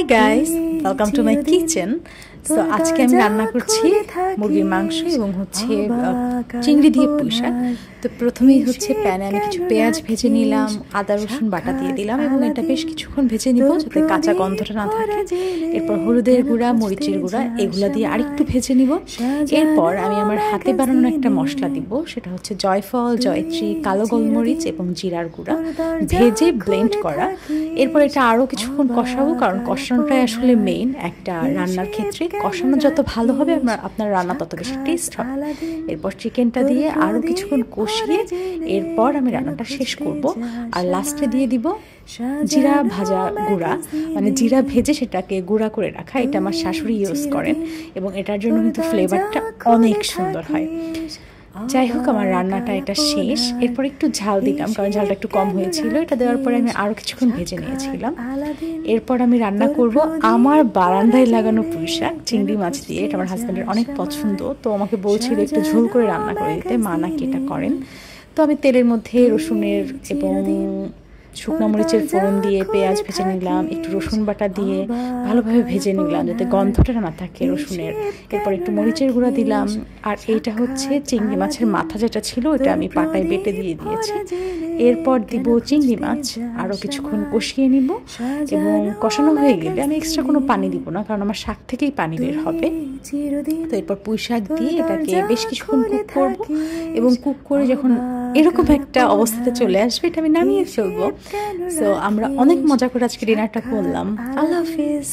Hi guys, welcome to my kitchen. তো আজকে আমি রান্না করছি মুরগির মাংস এবং চিংড়ি দিয়ে পুঁই শাক। তো প্রথমেই প্যানে আমি কিছু পেঁয়াজ ভেজে নিলাম, আদা রসুন বাটা দিয়ে দিলাম এবং এটা বেশ কিছুক্ষণ ভেজে নিব যাতে কাঁচা গন্ধটা না থাকে। এরপর হলুদের গুঁড়া, মরিচের গুঁড়া এগুলা দিয়ে আরেকটু ভেজে নিব। এরপর আমি আমার হাতে বানানো একটা মশলা দিব, সেটা হচ্ছে জয়ফল, জয়ত্রী, কালো গোলমরিচ এবং জিরার গুঁড়া ভেজে ব্লেন্ড করা। এরপর এটা আরও কিছুক্ষণ কষাবো, কারণ কষানোটাই আসলে মেইন একটা রান্নার ক্ষেত্রে। কষানো যত ভালো হবে আপনার রান্না তত বেশি টেস্ট হবে। এরপর চিকেনটা দিয়ে আরও কিছুক্ষণ কষিয়ে এরপর আমি রান্নাটা শেষ করব। আর লাস্টে দিয়ে দিব জিরা ভাজা গুঁড়া, মানে জিরা ভেজে সেটাকে গুঁড়া করে রাখা। এটা আমার শাশুড়ি ইউজ করেন এবং এটার জন্য কিন্তু ফ্লেভারটা অনেক সুন্দর হয়। যাই হোক, আমার রান্নাটা এটা শেষ। এরপর একটু ঝাল দিলাম, কারণ ঝালটা একটু কম হয়েছিল। এটা দেওয়ার পরে আমি আরও কিছুক্ষণ ভেজে নিয়েছিলাম। এরপর আমি রান্না করব আমার বারান্দায় লাগানো পুঁই শাক চিংড়ি মাছ দিয়ে। এটা আমার হাজব্যান্ডের অনেক পছন্দ, তো আমাকে বলছিল একটু ঝোল করে রান্না করে দিতে, মা নাকি এটা করেন। তো আমি তেলের মধ্যে রসুনের এবং শুকনো মরিচের ফোড়ন দিয়ে পেঁয়াজ ভেজে নিলাম, একটু রসুন বাটা দিয়ে ভালোভাবে ভেজে নিলাম যাতে গন্ধটা না থাকে রসুনের। এরপর একটু মরিচের গুঁড়া দিলাম। আর এইটা হচ্ছে চিংড়ি মাছের মাথা যেটা ছিল, ওটা আমি পাটায় বেটে দিয়ে দিয়েছি। এরপর দিব চিংড়ি মাছ, আরও কিছুক্ষণ কষিয়ে নিব এবং কষানো হয়ে গেলে আমি এক্সট্রা কোনো পানি দিব না, কারণ আমার শাক থেকেই পানি বের হবে। তো এরপর পুঁই শাক দিয়ে এটাকে বেশ কিছুক্ষণ কুক করব এবং কুক করে যখন এরকম একটা অবস্থাতে চলে আসবে, এটা আমি নামিয়ে ফেলবো। সো আমরা অনেক মজা করে আজকে ডিনারটা করলাম। আল্লাহ হাফিজ।